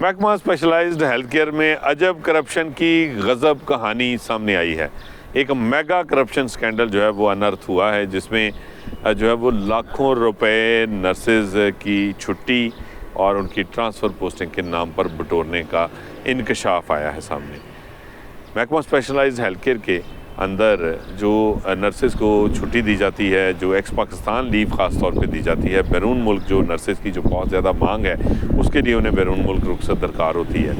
महकमा specialised health care में अजब करप्शन की गजब कहानी सामने आई है। एक मेगा करप्शन स्कैंडल जो है वो अनर्थ हुआ है, जिसमें जो है वो लाखों रुपए नर्सेज की छुट्टी और उनकी ट्रांसफ़र पोस्टिंग के नाम पर बटोरने का इंकशाफ आया है सामने। महकमा स्पेशलाइज्ड हेल्थ केयर के अंदर जो नर्सेज को छुट्टी दी जाती है, जो एक्स पाकिस्तान लीव ख़ास तौर पे दी जाती है, बैरून मुल्क जो नर्सेज की जो बहुत ज़्यादा मांग है उसके लिए उन्हें बैरून मुल्क रुखसत दरकार होती है।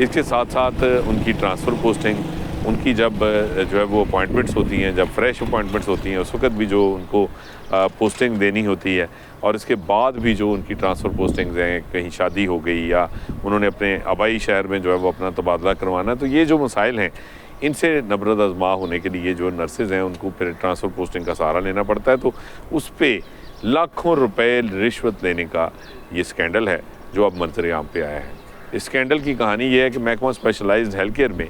इसके साथ साथ उनकी ट्रांसफ़र पोस्टिंग, उनकी जब जो है वो अपॉइंटमेंट्स होती हैं, जब फ्रेश अपॉइंटमेंट्स होती हैं, उस वक्त भी जो उनको पोस्टिंग देनी होती है, और इसके बाद भी जो उनकी ट्रांसफ़र पोस्टिंग्स हैं, कहीं शादी हो गई या उन्होंने अपने आबाई शहर में जो है वो अपना तबादला करवाना है, तो ये जो मसाइल हैं इनसे नबरद आज़मा होने के लिए जो नर्सेज़ हैं उनको फिर ट्रांसफ़र पोस्टिंग का सहारा लेना पड़ता है। तो उस पर लाखों रुपए रिश्वत लेने का ये स्कैंडल है जो अब मंजर-ए-आम पे आया है। इस स्कैंडल की कहानी ये है कि महकमा स्पेशलाइज्ड हेल्थ केयर में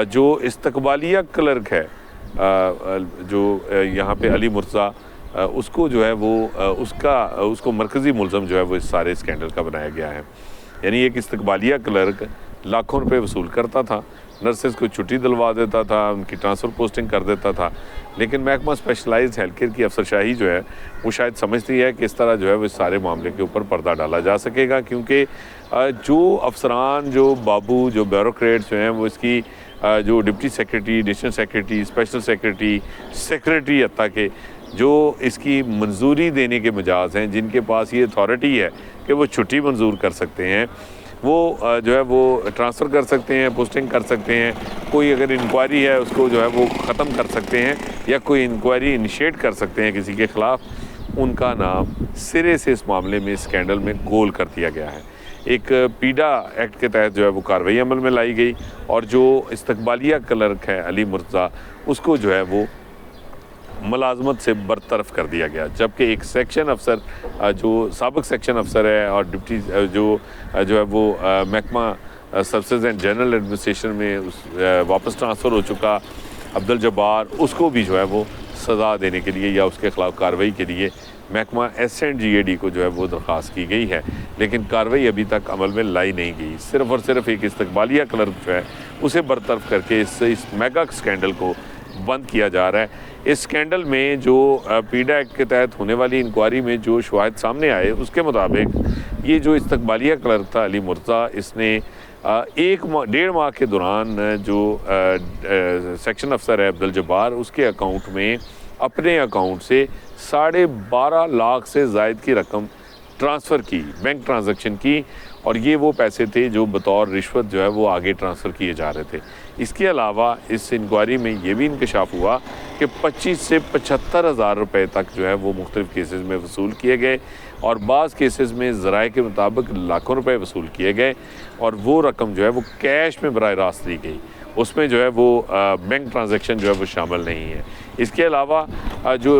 जो इस्तकबालिया क्लर्क है, जो यहाँ पे अली मुर्तज़ा, उसको जो है वो उसको मरकज़ी मुलज़म जो है वो इस सारे स्कैंडल का बनाया गया है। यानी एक इस्तकबालिया क्लर्क लाखों रुपए वसूल करता था, नर्सेज को छुट्टी दिलवा देता था, उनकी ट्रांसफ़र पोस्टिंग कर देता था, लेकिन महकमा स्पेशलाइज्ड हेल्थ केयर की अफसरशाही जो है वो शायद समझती है कि इस तरह जो है वो इस सारे मामले के ऊपर पर्दा डाला जा सकेगा, क्योंकि जो अफसरान, जो बाबू, जो ब्यूरोक्रेट्स जो हैं वो इसकी जो deputy secretary, additional secretary, special secretary, secretary हत्ता के जो इसकी मंजूरी देने के मिजाज हैं, जिनके पास ये अथॉरिटी है कि वो छुट्टी मंजूर कर सकते हैं, वो जो है वो ट्रांसफ़र कर सकते हैं, पोस्टिंग कर सकते हैं, कोई अगर इंक्वायरी है उसको जो है वो ख़त्म कर सकते हैं, या कोई इंक्वायरी इनिशिएट कर सकते हैं किसी के ख़िलाफ़, उनका नाम सिरे से इस मामले में, स्कैंडल में गोल कर दिया गया है। एक पीडा एक्ट के तहत जो है वो कार्रवाई अमल में लाई गई, और जो इस्तकबालिया क्लर्क है अली मुर्तज़ा, उसको जो है वो मुलाजमत से बरतरफ कर दिया गया, जबकि एक सेक्शन अफसर जो साबिक सेक्शन अफसर है और डिप्टी जो है वो महकमा सर्विसेज एंड जनरल एडमिनिस्ट्रेशन में वापस ट्रांसफ़र हो चुका अब्दुल जब्बार, उसको भी जो है वो सज़ा देने के लिए या उसके ख़िलाफ़ कार्रवाई के लिए महकमा SNGAD को जो है वो दरख्वास्त की गई है, लेकिन कार्रवाई अभी तक अमल में लाई नहीं गई। सिर्फ़ और सिर्फ एक इस्तकबालिया क्लर्क जो है उसे बरतरफ करके इस मेगा स्कैंडल को बंद किया जा रहा है। इस स्कैंडल में जो पीडा एक्ट के तहत होने वाली इंक्वायरी में जो शवाहिद सामने आए, उसके मुताबिक ये जो इस्तकबालिया क्लर्क था अली मुर्तज़ा, इसने 1.5 माह के दौरान जो सेक्शन अफसर है अब्दुल जब्बार, उसके अकाउंट में अपने अकाउंट से 12.5 लाख से ज़ायद की रकम ट्रांसफ़र की, बैंक ट्रांजैक्शन की, और ये वो पैसे थे जो बतौर रिश्वत जो है वो आगे ट्रांसफ़र किए जा रहे थे। इसके अलावा इस इंक्वायरी में ये भी इंकशाफ हुआ कि 25 से 75 हज़ार रुपये तक जो है वो मुख्तलिफ़ केसेस में वसूल किए गए, और बाज़ केसेस में ज़राए के मुताबिक लाखों रुपए वसूल किए गए, और वो रकम जो है वो कैश में बराह रास्त दी गई, उसमें जो है वो बैंक ट्रांजैक्शन जो है वो शामिल नहीं है। इसके अलावा जो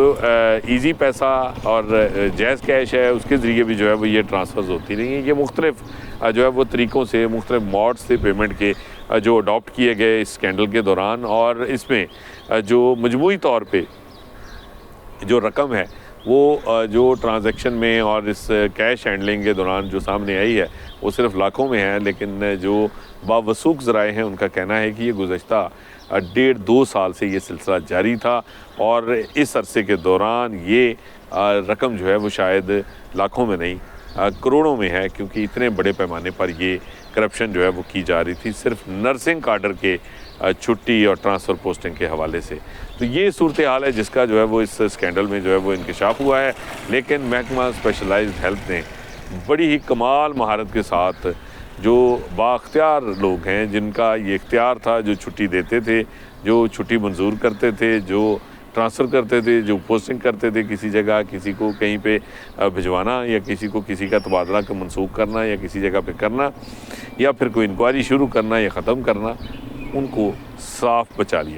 ईजी पैसा और जैज़ कैश है, उसके ज़रिए भी जो है वो ये ट्रांसफ़र्स होती रही हैं। ये मुख्तलिफ़ जो है वो तरीक़ों से, मुख्तलिफ़ मोड्स थे पेमेंट के जो अडॉप्ट किए गए इस स्कैंडल के दौरान, और इसमें जो मजमूई तौर पे जो रकम है वो जो ट्रांजैक्शन में और इस कैश हैंडलिंग के दौरान जो सामने आई है वो सिर्फ लाखों में है, लेकिन जो बावसूख ज़राए हैं उनका कहना है कि ये गुज़श्ता 1.5-2 साल से ये सिलसिला जारी था, और इस अरसे के दौरान ये रकम जो है वो शायद लाखों में नहीं करोड़ों में है, क्योंकि इतने बड़े पैमाने पर ये करप्शन जो है वो की जा रही थी सिर्फ नर्सिंग काडर के छुट्टी और ट्रांसफ़र पोस्टिंग के हवाले से। तो ये सूरत हाल है जिसका जो है वो इस स्कैंडल में जो है वो इंकशाफ हुआ है, लेकिन महकमा स्पेशलाइज्ड हेल्थ ने बड़ी ही कमाल महारत के साथ, जो बाख्तियार लोग हैं जिनका ये इख्तियार था, जो छुट्टी देते थे, जो छुट्टी मंजूर करते थे, जो ट्रांसफ़र करते थे, जो पोस्टिंग करते थे, किसी जगह किसी को कहीं पे भिजवाना, या किसी को किसी का तबादला का मनसूख करना, या किसी जगह पे करना, या फिर कोई इंक्वायरी शुरू करना या ख़त्म करना, उनको साफ बचा लिया।